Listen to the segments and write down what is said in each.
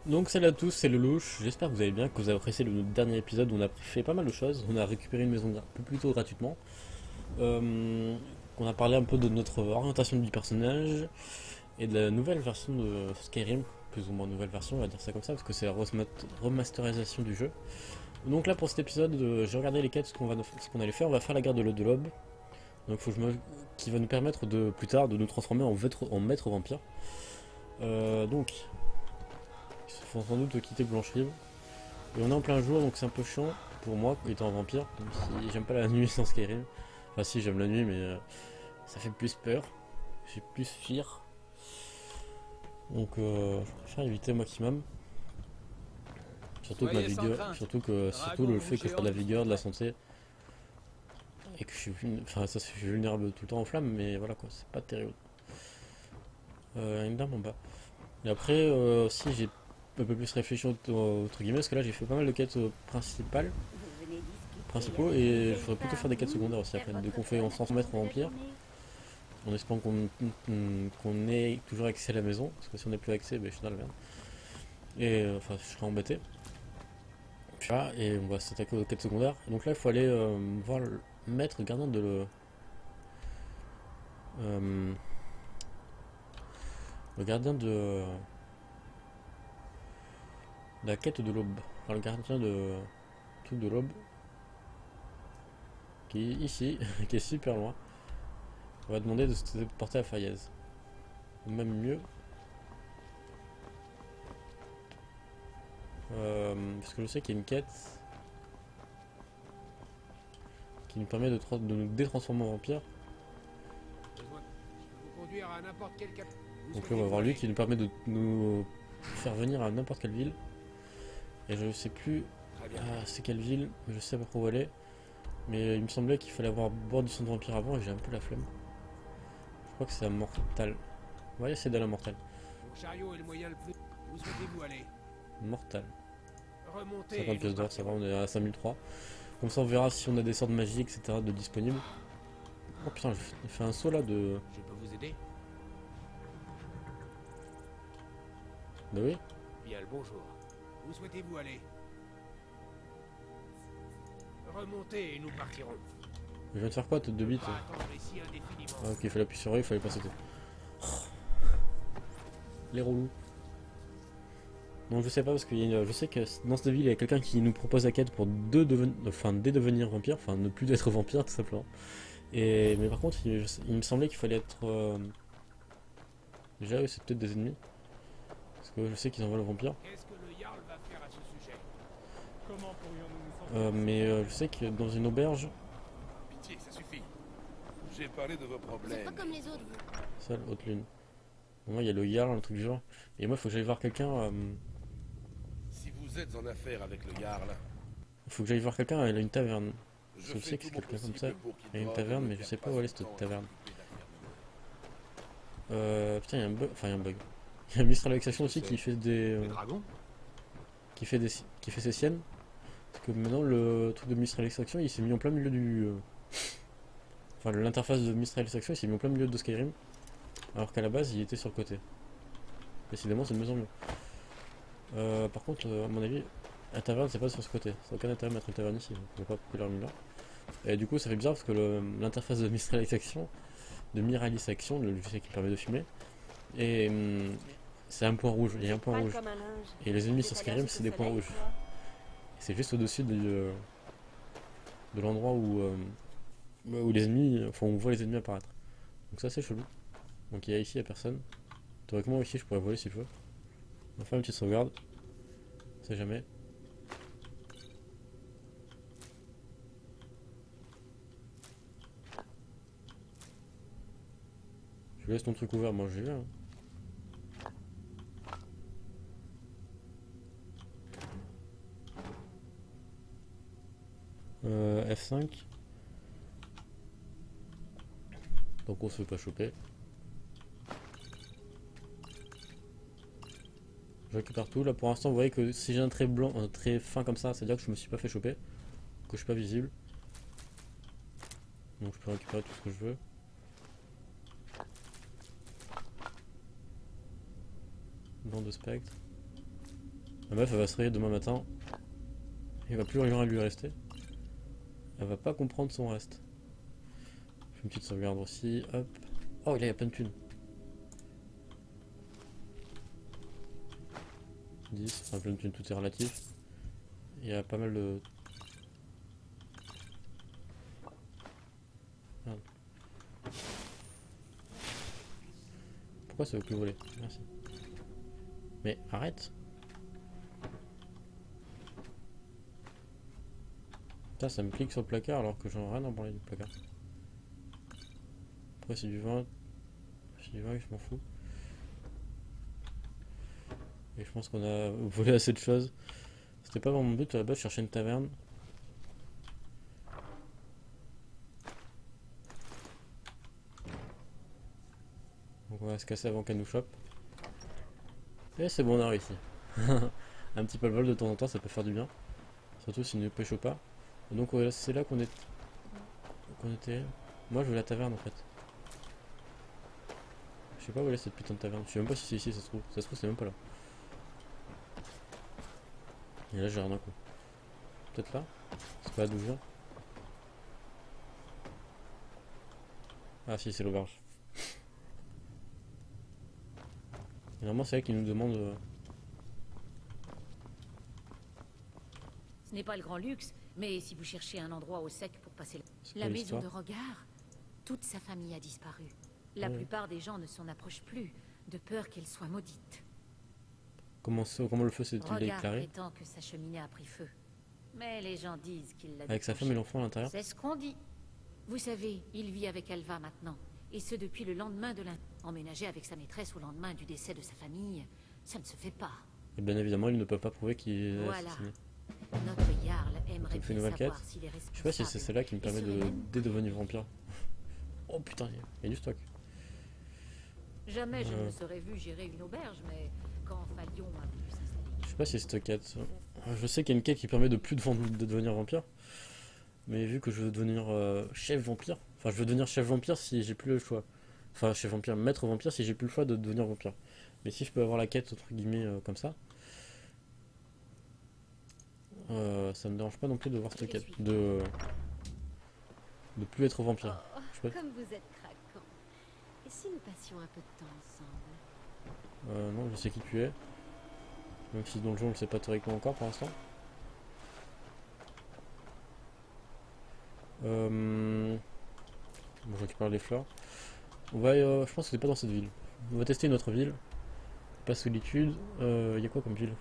Donc salut à tous, c'est Lelouch, j'espère que vous allez bien, que vous avez apprécié le dernier épisode où on a fait pas mal de choses, on a récupéré une maison un peu plus tôt gratuitement, on a parlé un peu de notre orientation du personnage et de la nouvelle version de Skyrim, plus ou moins nouvelle version, on va dire ça comme ça, parce que c'est la remasterisation du jeu. Donc là pour cet épisode, j'ai regardé les quêtes, ce qu'on allait faire, on va faire la guerre de l'Au-de-l'Aube, donc qui va nous permettre de plus tard de nous transformer en maître vampire. Donc, il faut sans doute quitter Blanche-Rive. Et on est en plein jour, donc c'est un peu chiant pour moi, étant un vampire, même si j'aime pas la nuit sans Skyrim. Enfin si, j'aime la nuit, mais ça fait plus peur. J'ai plus fear. Donc je préfère éviter au maximum. Surtout que ma Soyez sans vigueur, crainte. surtout Dragon le fait que je rouge perds de la géant vigueur, de la dispo. santé, et que enfin ça, je suis vulnérable tout le temps aux flammes, mais voilà quoi, c'est pas terrible. Une dame en bas. Et après, si j'ai un peu plus réfléchi entre guillemets, parce que là j'ai fait pas mal de quêtes principales. Vous venez discuter Principaux avec une et je vieille voudrais plutôt faire des quêtes femme secondaires aussi Faire après. Dès votre qu'on fait pleine ensemble mettre en de la vampire, journée. en espérant qu'on ait toujours accès à la maison, parce que si on n'a plus accès, ben, je suis dans la merde. Et enfin, je serai embêté. Puis là, et on va s'attaquer aux quêtes secondaires. Et donc là, il faut aller voir le maître gardien euh, le gardien de la quête de l'aube. Enfin, le gardien de truc de l'aube, qui est ici, qui est super loin. On va demander de se porter à Fayez. Ou même mieux, parce que je sais qu'il y a une quête qui nous permet de nous détransformer en vampire. Besoin. Je peux vous conduire à n'importe quel cap. Vous Donc là on souhaitez va vous voir lui aller? qui nous permet de nous faire venir à n'importe quelle ville. Et je sais plus Très bien. c'est quelle ville, mais je sais pas où aller. Mais il me semblait qu'il fallait avoir bord du son de vampire avant et j'ai un peu la flemme. Je crois que c'est à Mortal. On va essayer d'aller à Mortal. Mon chariot est le moyen le plus. Où souhaitez-vous aller? Mortal. Remontez 50 et nous pièces d'or, ça va, partirons. on est à 5003. Comme ça on verra si on a des sorts de magie, etc. de disponibles. Oh putain, j'ai fait un saut là de... Je peux vous aider? De oui. Bien le bonjour. Où souhaitez-vous aller? Remontez et nous partirons. Je viens de faire quoi, tête de bite? Pas attendre ici indéfiniment. Ah ok, il fallait appuyer sur E, il fallait pas sauter. Les relous. Donc je sais pas parce que je sais que dans cette ville il y a quelqu'un qui nous propose la quête pour dédevenir vampire, enfin ne plus être vampire tout simplement. Et mais par contre il me semblait qu'il fallait être déjà eux c'est peut-être des ennemis parce que je sais qu'ils envoient le vampire. Qu'est-ce que le Jarl va faire à ce sujet? Comment pourrions-nous nous sortir Mais je sais que dans une auberge, Pitié, ça suffit. J'ai parlé de vos Vous êtes problèmes. pas comme les autres, vous. seule haute lune. Moi il y a le Jarl, un truc du genre. Et moi il faut que j'aille voir quelqu'un. Si vous êtes en affaire avec le Jarl, Il faut que j'aille voir quelqu'un. Il a une taverne. je Je fais sais que tout c'est mon quelqu'un comme possible ça. pour qu'il Il y a une doive taverne, ne mais je perde sais pas pas où aller son cette temps à taverne. s'occuper d'affaires Putain il y a un bug. Enfin il y a un bug. Il y a Mistral Extraction Je aussi sais. qui fait des. Les dragons? Qui fait ses siennes. Parce que maintenant le truc de Mistral Extraction il s'est mis en plein milieu du. Enfin l'interface de Mistral Extraction il s'est mis en plein milieu de Skyrim. Alors qu'à la base il était sur le côté. Décidément c'est de mieux en mieux. Par contre à mon avis la taverne c'est pas sur ce côté. Ça n'a aucun intérêt de mettre une taverne ici. Donc on va pas pourquoi leur mis là. Et du coup ça fait bizarre parce que l'interface de Mistral Extraction, de Miralis Action, le logiciel qui permet de filmer, et c'est un point rouge, il y a un point Pâle rouge. comme un linge. Et les ennemis Vous sur êtes Skyrim allergique c'est au des points soleil, rouges. toi? C'est juste au-dessus de l'endroit où les ennemis, enfin on voit les ennemis apparaître. Donc ça c'est chelou. Donc il y a ici, il y a personne. Théoriquement ici je pourrais voler si je veux. On va faire une petite sauvegarde. On sait jamais. Je laisse ton truc ouvert, moi j'y vais. Hein. F5. Donc on se fait pas choper. Je récupère tout. Là pour l'instant vous voyez que si j'ai un trait blanc, un trait fin comme ça, c'est à dire que je me suis pas fait choper. Que je suis pas visible. Donc je peux récupérer tout ce que je veux. Bande de spectre. La meuf elle va se réveiller demain matin. Il va plus rien lui rester. Elle va pas comprendre son reste. Je fais une petite sauvegarde aussi. Hop. Oh là il y a plein de thunes. 10, enfin plein de thunes, tout est relatif. Il y a pas mal de... Merde. Pourquoi ça veut plus voler? Merci. Mais arrête. Putain, ça me clique sur le placard alors que j'en ai rien à branler du placard. Après c'est du vin. C'est du vin, je m'en fous. Et je pense qu'on a volé assez de choses. C'était pas vraiment mon but à la base, chercher une taverne. Donc on va se casser avant qu'elle nous chope. Et c'est bon, on a réussi. Un petit peu le vol de temps en temps, ça peut faire du bien. Surtout s'il ne pêche pas. Et donc ouais, c'est là qu'on était. Moi je veux la taverne en fait. Je sais pas où est cette putain de taverne. Je sais même pas si c'est ici, ça se trouve. Ça se trouve c'est même pas là. Et là j'ai rien d'un coup. Peut-être là? C'est pas là d'où je viens. Ah si, c'est l'auberge. Et normalement c'est elle qui nous demande... Ce n'est pas le grand luxe, mais si vous cherchez un endroit au sec pour passer C'est la quoi maison l'histoire? de regard, toute sa famille a disparu. La Ouais. plupart des gens ne s'en approchent plus, de peur qu'elle soit maudite. Comment le feu s'est-il Regard déclaré? prétend que sa cheminée a pris feu. Mais les gens disent qu'il l'a Avec sa femme et l'enfant à l'intérieur? C'est ce qu'on dit. Vous savez, il vit avec Alva maintenant. Et ce depuis le lendemain de emménager avec sa maîtresse au lendemain du décès de sa famille, ça ne se fait pas. Et bien évidemment ils ne peuvent pas prouver qu'il est Voilà. assassiné. Notre Jarl aimerait Ça me fait bien une nouvelle savoir quête. s'il est Je sais pas si c'est celle-là qui me permet de dédevenir vampire. Oh putain, il y a du stock. Jamais je ne me serais vu gérer une auberge, mais quand Falion a voulu s'installer... Je sais pas si c'est cette quête. Je sais qu'il y a une quête qui permet de plus de devenir vampire. Mais vu que je veux devenir chef vampire, enfin je veux devenir chef vampire si j'ai plus le choix. Enfin chef vampire, maître vampire si j'ai plus le choix de devenir vampire. Mais si je peux avoir la quête entre guillemets comme ça, ça me dérange pas non plus de voir cette quête. De plus être vampire. Oh, Je sais pas. comme vous êtes craquant. Et si nous passions un peu de temps ensemble? Non, je sais qui tu es. Même si dans le jeu on le sait pas théoriquement encore pour l'instant. Bon, je récupère les fleurs. On va, je pense que c'est pas dans cette ville. On va tester une autre ville. Pas solitude. Il y a quoi comme ville?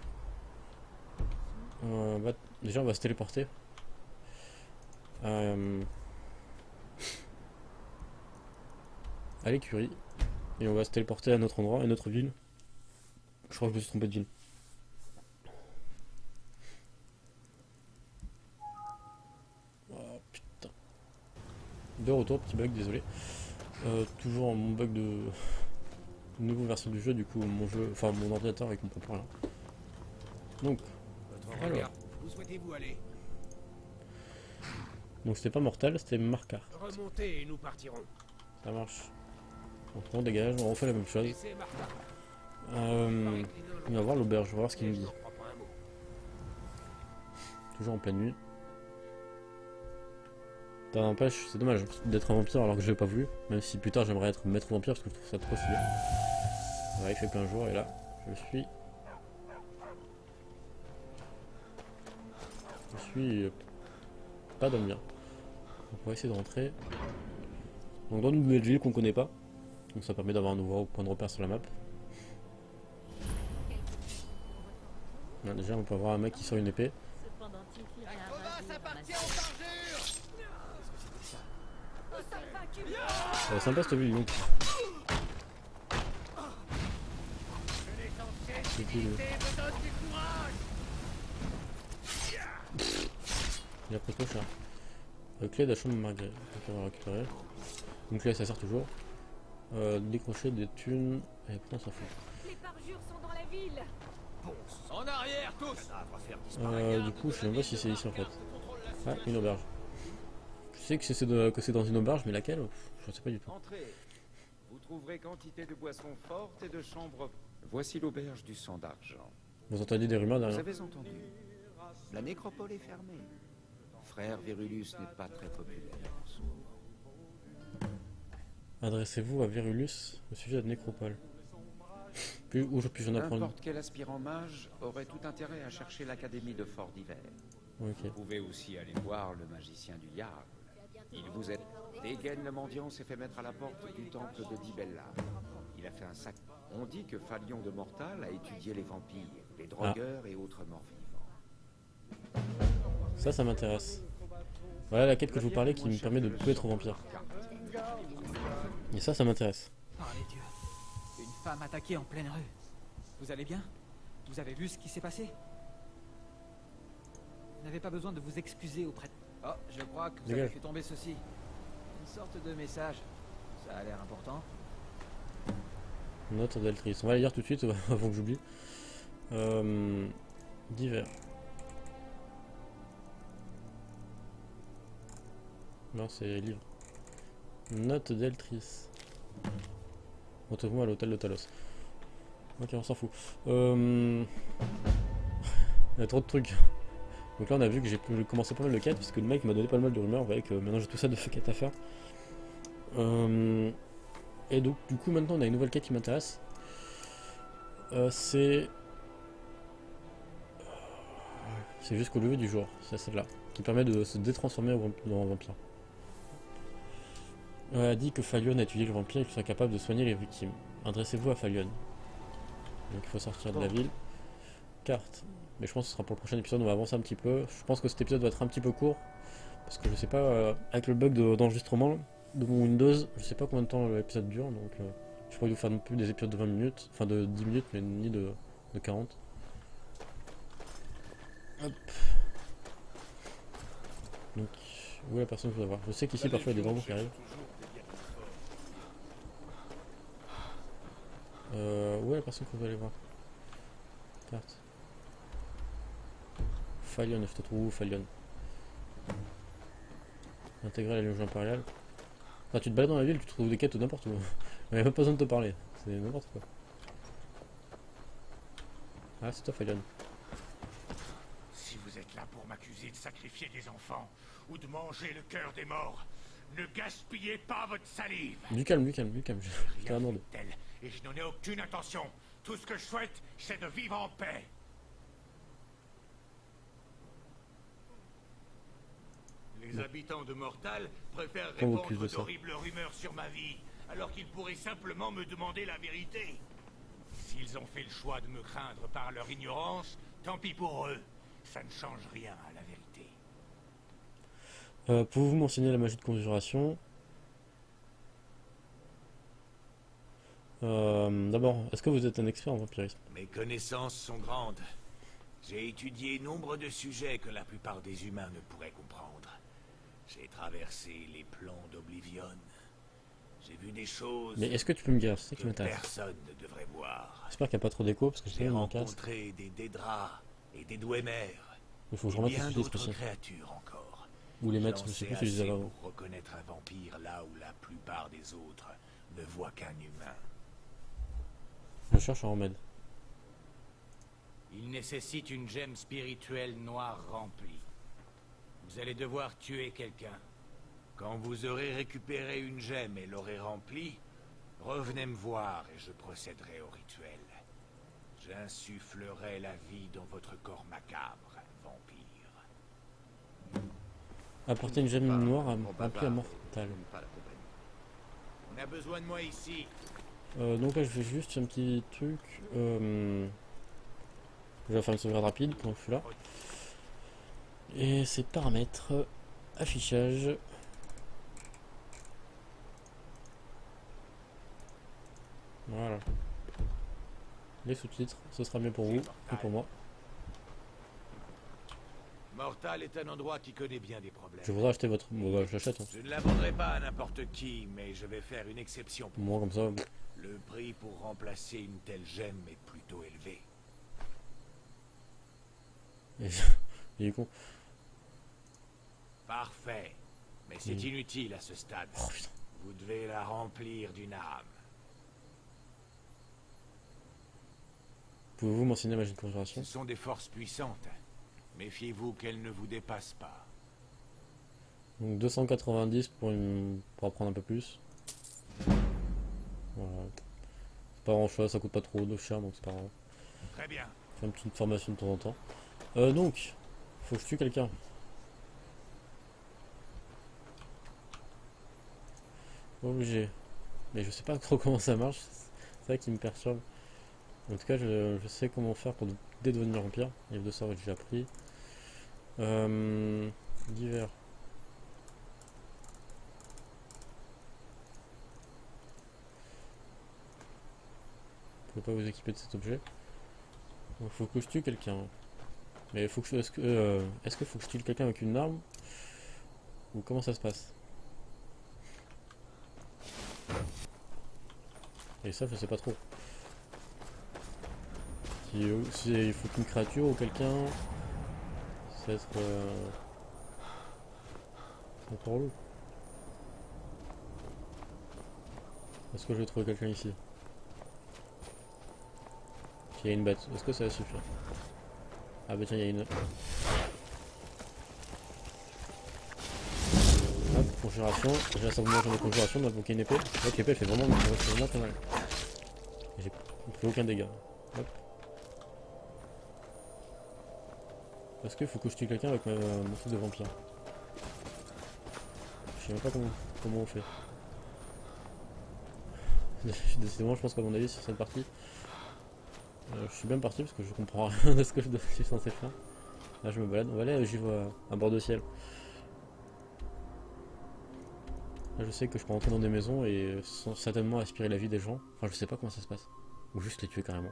Déjà on va se téléporter. À l'écurie. Et on va se téléporter à notre endroit, à notre ville. Je crois que je me suis trompé de ville. Oh putain. De retour, petit bug, désolé. Toujours mon bug de nouvelle version du jeu, du coup mon jeu, enfin mon ordinateur il comprend pas rien. Donc, Votre alors. regard. Où souhaitez-vous aller? Donc c'était pas mortel, c'était Marcar. Remontez et nous partirons. Ça marche. Donc on dégage, on refait la même chose. Laissez Martha. On va voir l'auberge, on va voir ce qu'il me Je dit. n'en crois pas un mot. Toujours en pleine nuit. Ça n'empêche, c'est dommage d'être un vampire alors que je l'ai pas voulu. Même si plus tard j'aimerais être maître vampire parce que je trouve ça trop stylé. Ouais, il fait plein jour et là, je suis pas dans le bien. Donc on va essayer de rentrer. Donc dans une nouvelle ville qu'on connaît pas. Donc ça permet d'avoir un nouveau point de repère sur la map. Là, déjà on peut avoir un mec qui sort une épée. Cependant, il a Sympa cette ville donc. C'est cool. Il a pris trop cher. Clé de la chambre de Margaret. Donc on va récupérer. Donc là ça sert toujours. Décrocher des thunes. Et pourtant on s'en fout. Les parjures sont dans la ville. En arrière, tous! Du coup je sais même pas si c'est ici en fait. Ah, une auberge. Je sais que c'est dans une auberge, mais laquelle? Je sais pas du tout. Entrez. Vous trouverez quantité de boissons fortes et de chambres. Voici l'auberge du sang d'argent. Vous entendez des rumeurs Vous derrière? avez entendu? La nécropole est fermée. Frère Virulus n'est pas très populaire en ce moment. Adressez-vous à Virulus au sujet de la nécropole. Où je puis-je en apprendre? N'importe quel aspirant mage aurait tout intérêt à chercher l'académie de Fort d'Hiver. Ok. Vous pouvez aussi aller voir le magicien du Yarg. Il vous aide. Degen le mendiant s'est fait mettre à la porte du temple de Dibella. Il a fait un sac. On dit que Falion de Mortal a étudié les vampires, les drogueurs et autres morts vivants. Ça m'intéresse. Voilà la quête que je vous parlais qui me permet de plus être vampire. Et ça m'intéresse. Oh les dieux. Une femme attaquée en pleine rue. Vous allez bien? Vous avez vu ce qui s'est passé? Vous n'avez pas besoin de vous excuser auprès de... Oh, je crois que vous avez Dégage. fait tomber ceci. Une sorte de message. Ça a l'air important. Note d'Altrice. On va la lire tout de suite avant que j'oublie. Divers. Non, c'est livre. Note d'Eltrice. Retrouvez-moi à l'hôtel de Talos. Ok, on s'en fout. Il y a trop de trucs. Donc là, on a vu que j'ai commencé pas mal de quêtes parce que le mec m'a donné pas mal de rumeurs. Vous voyez que maintenant j'ai tout ça de quêtes à faire. Et donc, du coup, maintenant on a une nouvelle quête qui m'intéresse. C'est jusqu'au lever du jour. C'est celle-là qui permet de se détransformer en vampire. Elle a dit que Falion a étudié le vampire et qu'il soit capable de soigner les victimes. Adressez-vous à Falion. Donc il faut sortir de la ville. Carte. Mais je pense que ce sera pour le prochain épisode, on va avancer un petit peu. Je pense que cet épisode va être un petit peu court. Parce que je sais pas, avec le bug d'enregistrement de mon Windows, je sais pas combien de temps l'épisode dure. Donc je pourrais vous faire non plus des épisodes de 20 minutes. Enfin de 10 minutes, mais ni de 40. Hop. Donc, où est la personne que je dois voir? Je sais qu'ici parfois il y a des dragons qui arrivent. Où est la personne qu'on veut aller voir? Carte. Falion, je te trouve où Falion? Intégrer la Légion impériale. Ah, tu te balades dans la ville, tu trouves des quêtes n'importe où. Il n'y a même pas besoin de te parler. C'est n'importe quoi. Ah, c'est toi Falion. Si vous êtes là pour m'accuser de sacrifier des enfants ou de manger le cœur des morts, ne gaspillez pas votre salive. Du calme, je t'ai rien demandé. Tel, et je n'en ai aucune intention. Tout ce que je souhaite, c'est de vivre en paix. Les habitants de Mortal préfèrent Qu'on vous accuse répandre de ça. d'horribles rumeurs sur ma vie, alors qu'ils pourraient simplement me demander la vérité. S'ils ont fait le choix de me craindre par leur ignorance, tant pis pour eux. Ça ne change rien à la vérité. Pouvez-vous mentionner la magie de conjuration? D'abord, est-ce que vous êtes un expert en vampirisme? Mes connaissances sont grandes. J'ai étudié nombre de sujets que la plupart des humains ne pourraient comprendre. J'ai traversé les plans d'Oblivion. J'ai vu des choses Mais est-ce que tu peux me dire? C'est ça qui que m'intéresse. personne ne devrait voir. J'espère qu'il n'y a pas trop d'écho parce que J'ai c'est mon casque. rencontré des Dédras et des Dwemer. Il faut que je Et remette bien celui-ci d'autres spécial. créatures encore. Ou les J'en mettre, je sais sais plus si je les avais assez avant. pour reconnaître un vampire là où la plupart des autres ne voient qu'un humain. Je cherche un remède. Il nécessite une gemme spirituelle noire remplie. Vous allez devoir tuer quelqu'un. Quand vous aurez récupéré une gemme et l'aurez remplie, revenez me voir et je procéderai au rituel. J'insufflerai la vie dans votre corps macabre, vampire. Apporter une gemme noire remplie à mortal. Pas la compagnie. On a besoin de moi ici. Donc là je fais juste un petit truc. Je vais faire une sauvegarde rapide pendant que je suis là. Et c'est paramètres, affichage. Voilà. Les sous-titres, ce sera mieux pour vous que pour moi. Mortal est un endroit qui connaît bien des problèmes. Je voudrais acheter votre... Bon bah je l'achète. Hein. Je ne la vendrai pas à n'importe qui, mais je vais faire une exception pour Moi comme ça. Le prix pour remplacer une telle gemme est plutôt élevé. Il est con. Parfait. Mais c'est inutile à ce stade. Oh putain. Vous devez la remplir d'une âme. Pouvez-vous mentionner la magie de conjuration? Ce sont des forces puissantes. Méfiez-vous qu'elles ne vous dépassent pas. Donc 290 pour apprendre un peu plus. Voilà. C'est pas grand chose, ça coûte pas trop de cher donc c'est pas grave. Très bien. Faire une petite formation de temps en temps. Donc, faut que je tue quelqu'un. Obligé. Mais je sais pas trop comment ça marche. C'est ça qui me perturbe. En tout cas, je sais comment faire pour dédevenir vampire. Livre de sort, j'ai déjà appris. Divers. Vous pouvez pas vous équiper de cet objet. Donc faut que je tue quelqu'un. Mais faut que est-ce que faut que je tue quelqu'un avec une arme? Ou comment ça se passe? Et ça je sais pas trop. Si il faut qu'une créature ou quelqu'un. Ça va être encore relou. Est-ce que je vais trouver quelqu'un ici? Il y a une bête, est-ce que ça va suffire? Ah bah tiens, il y a une... Hop, conjuration, j'ai un certain nombre de conjuration, donc il y a une épée. Donc l'épée elle fait vraiment pas mal. J'ai pris aucun dégât. Hop. Est-ce qu'il faut que je tue quelqu'un avec mon truc de vampire? Je sais même pas comment on fait. Décidément je pense qu'à mon avis sur cette partie, je suis bien parti parce que je comprends rien de ce que je suis censé faire. Là je me balade, on va aller, j'y vois à bord de ciel. Là je sais que je peux rentrer dans des maisons et certainement aspirer la vie des gens. Enfin je sais pas comment ça se passe. Ou juste les tuer carrément.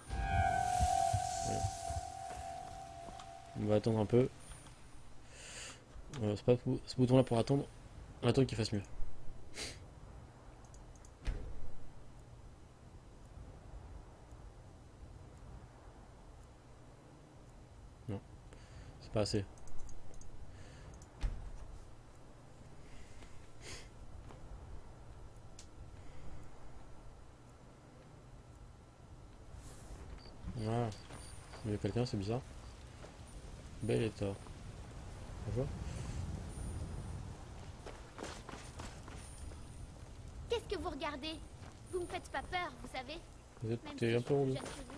Voilà. On va attendre un peu. C'est pas ce bouton là pour attendre. On attend qu'il fasse mieux. Non, c'est pas assez. Voilà. Il y a quelqu'un, c'est bizarre. Bel état. Bonjour. Qu'est-ce que vous regardez? Vous me faites pas peur, vous savez. Vous êtes Même si un peu je suis relou. plus jeune que vous.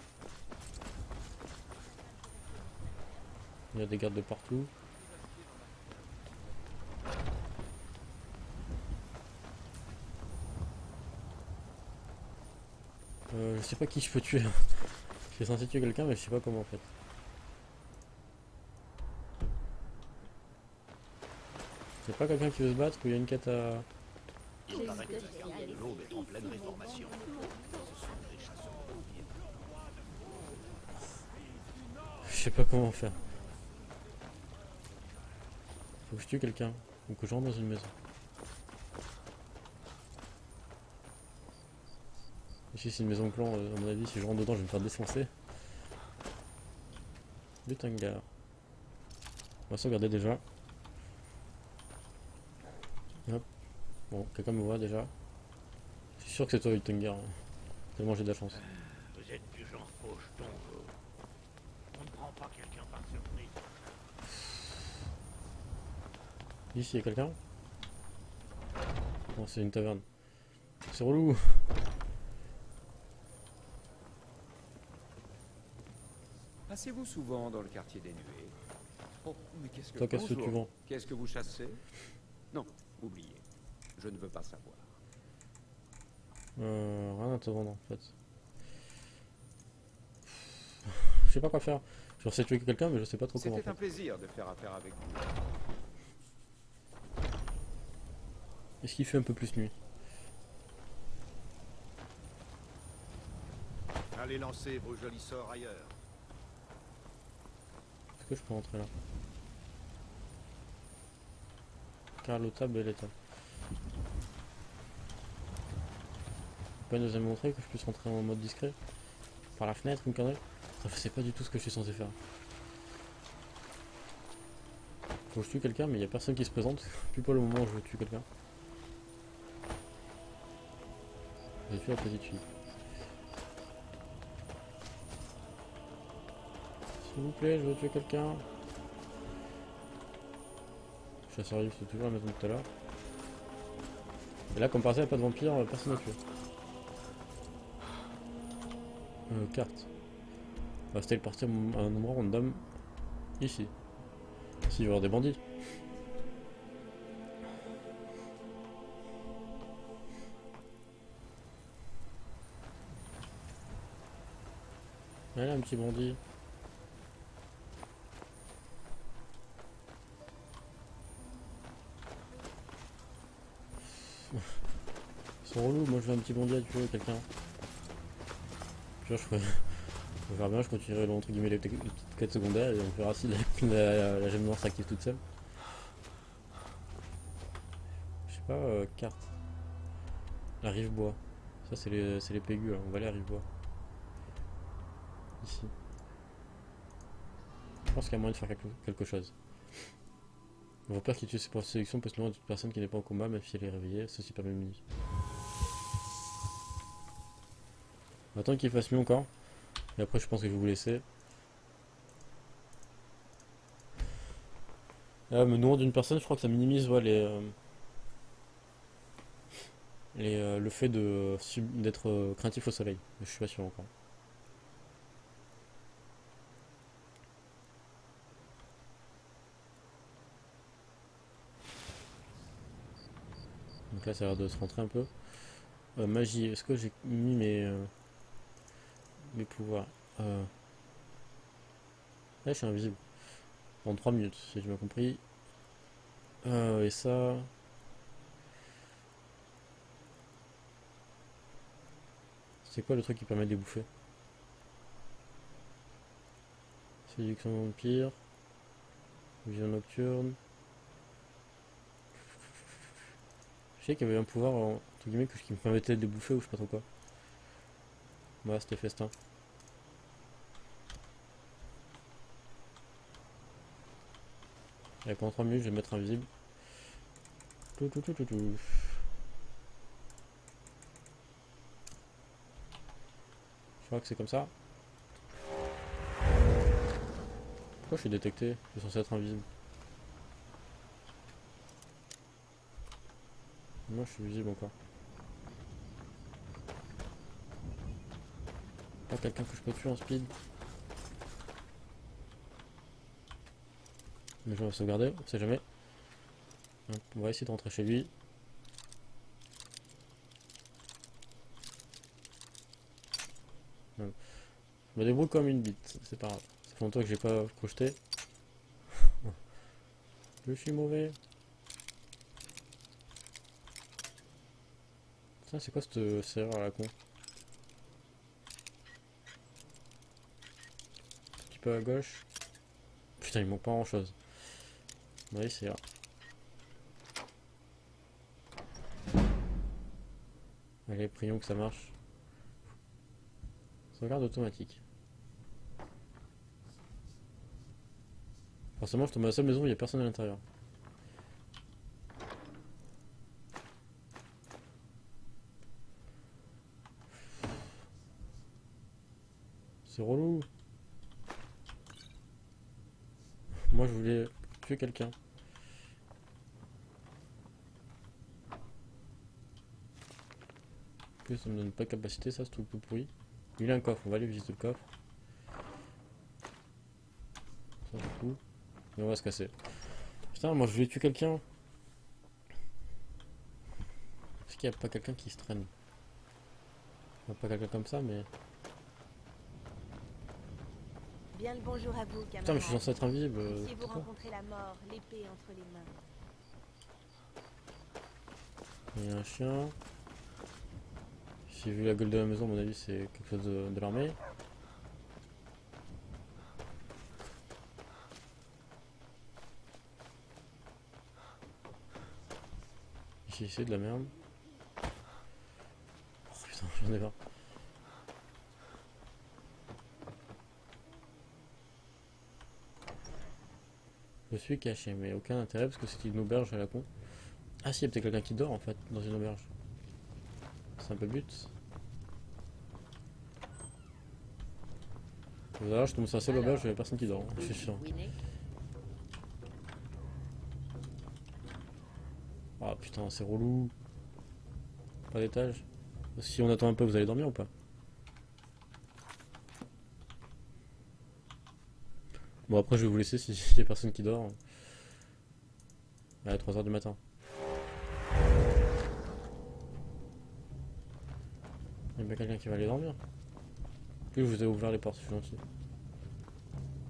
Il y a des gardes de partout. Je sais pas qui je peux tuer. Je suis censé tuer quelqu'un mais je sais pas comment en fait. C'est pas quelqu'un qui veut se battre ou il y a une quête à... Il paraît que la carrière de l'Aube est en pleine réformation. Je sais pas comment faire. Faut que je tue quelqu'un. Ou que je rentre dans une maison. Ici c'est une maison clan, à mon avis si je rentre dedans je vais me faire défoncer. Butangar. On va sauvegarder déjà. Hop. Bon, quelqu'un me voit déjà. Je suis sûr que c'est toi Butangar. Hein. Tellement j'ai de la chance. Vous êtes du genre faucheton, vous. On ne prend pas quelqu'un par surprise. Ici il y a quelqu'un? Non c'est une taverne. C'est relou. Passez-vous souvent dans le quartier des nuées? Oh, mais qu'est-ce que... Toi qu'est-ce que tu vends? Qu'est-ce que vous chassez? Non, oubliez. Je ne veux pas savoir. Rien à te vendre en fait. Je sais pas quoi faire. Je sais tuer quelqu'un mais je sais pas trop comment C'était faire. un plaisir de faire affaire avec vous. Est-ce qu'il fait un peu plus nuit? Allez lancer vos jolis sorts ailleurs. Est-ce que je peux rentrer là? Carlotta Belletta. Pas nous a montré que je puisse rentrer en mode discret? Par la fenêtre, une connerie? Je sais pas du tout ce que je suis censé faire. Faut que je tue quelqu'un, mais il n'y a personne qui se présente. Puis pas le moment où je tue quelqu'un. J'ai tué la petite fille. S'il vous plaît, je veux tuer quelqu'un. Chasseur libre, c'est toujours la maison de tout à l'heure. Et là, comme par hasard, il n'y a pas de vampire, personne n'a tué. Carte. On va se téléporter à un endroit random. Ici. Ici, il va y avoir des bandits. Allez, un petit bandit. Ils sont relous, moi je veux un petit bandit à tuer quelqu'un. Tu vois, on verra bien, je continuerai entre guillemets les petites quêtes secondaires et on verra si la gemme noire s'active toute seule. Je sais pas, carte. La rive bois. Ça c'est les pégus, là. On va aller à rive bois. Ici. Je pense qu'il y a moyen de faire quelque chose. Le repère qui tue ses propres sélections peut se nourrir de toute personne qui n'est pas en combat, même si elle est réveillée, ceci permet de muni. On attend qu'il fasse mieux encore. Et après je pense que je vais vous laisser. Me nourrir d'une personne, je crois que ça minimise le fait d'être craintif au soleil. Mais je suis pas sûr encore. Donc là ça a l'air de se rentrer un peu. Magie, est-ce que j'ai mis mes pouvoirs là je suis invisible. En 3 minutes, si j'ai bien compris. Et ça... C'est quoi le truc qui permet de les bouffer? Séduction vampire. Vision nocturne. Je sais qu'il y avait un pouvoir entre guillemets qui me permettait de les bouffer ou je sais pas trop quoi. Voilà, c'était festin. Allez, pendant 3 minutes, je vais me mettre invisible. Je crois que c'est comme ça. Pourquoi je suis détecté? Je suis censé être invisible. Moi je suis visible encore. Pas quelqu'un que je peux tuer en speed. Mais je vais sauvegarder, on sait jamais. On va essayer de rentrer chez lui. Je me débrouille comme une bite, c'est pas grave. Ça fait longtemps que j'ai pas projeté. Je suis mauvais. Tiens, c'est quoi cette serrure à la con? Un petit peu à gauche. Putain, il manque pas grand chose. Oui, c'est là. Allez, prions que ça marche. Sauvegarde automatique. Forcément, je tombe à la seule maison où il n'y a personne à l'intérieur. C'est relou. Moi, je voulais tuer quelqu'un. Que ça me donne pas de capacité, ça, ce truc tout pourri. Il a un coffre, on va aller visiter le coffre. Ça, c'est tout. Et on va se casser. Putain, moi je voulais tuer quelqu'un. Est-ce qu'il n'y a pas quelqu'un qui se traîne? Pas quelqu'un comme ça, mais... Bien le bonjour à vous, camarade. Putain, mais je suis censé être invisible. Si vous rencontrez la mort, l'épée entre les mains. Il y a un chien. J'ai vu la gueule de la maison, à mon avis, c'est quelque chose de l'armée. Ici, c'est de la merde. Oh putain, j'en ai marre. Je suis caché, mais aucun intérêt parce que c'est une auberge à la con. Ah si, il y a peut-être quelqu'un qui dort en fait dans une auberge. C'est un peu le but. Là, je tombe sur un seul auberge, il y a personne qui dort, hein, je suis sûr. Ah putain, c'est relou. Pas d'étage. Si on attend un peu, vous allez dormir ou pas? Bon, après, je vais vous laisser si il y a personne qui dort. À 3h du matin. Il y a bien quelqu'un qui va aller dormir. Puis je vous ai ouvert les portes, je suis gentil.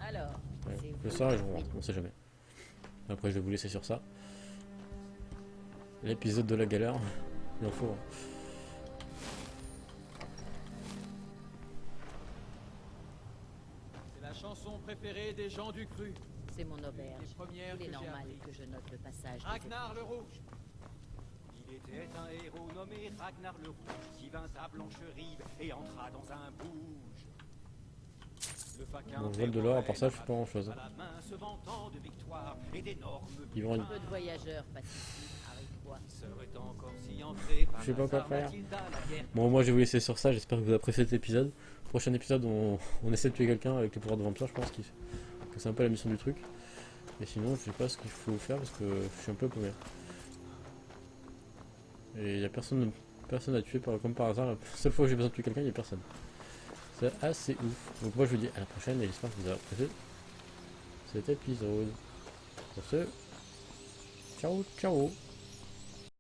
Alors, Ouais, le soir et je rentre, on sait jamais. Après, je vais vous laisser sur ça. L'épisode de la galère, il en faut. Hein. C'est la chanson préférée des gens du cru. c'est mon auberge. Les premières Il est que j'ai normal apprises. que je note le passage. des Ragnar le Rouge. Il était un héros nommé Ragnar le Rouge qui vint à Blancherive et entra dans un bouge. Le faquin Bon, je vole de l'or, à part ça, je fais pas grand chose. à la main se vantant de victoire et d'énormes Ivrogne. Peu de voyageurs passent ici, avec toi. serait encore si entré par Je sais pas quoi hasard faire. Mathilda, la guerre. Bon, moi je vais vous laisser sur ça, j'espère que vous appréciez cet épisode. Prochain épisode, on essaie de tuer quelqu'un avec les pouvoirs de vampire, je pense que c'est un peu la mission du truc. Et sinon, je sais pas ce qu'il faut faire parce que je suis un peu paumé. Et il y a personne à tuer, comme par hasard. La seule fois où j'ai besoin de tuer quelqu'un, il y a personne. C'est assez ouf. Donc moi je vous dis à la prochaine et j'espère que vous avez apprécié cet épisode. Sur ce, ciao ciao.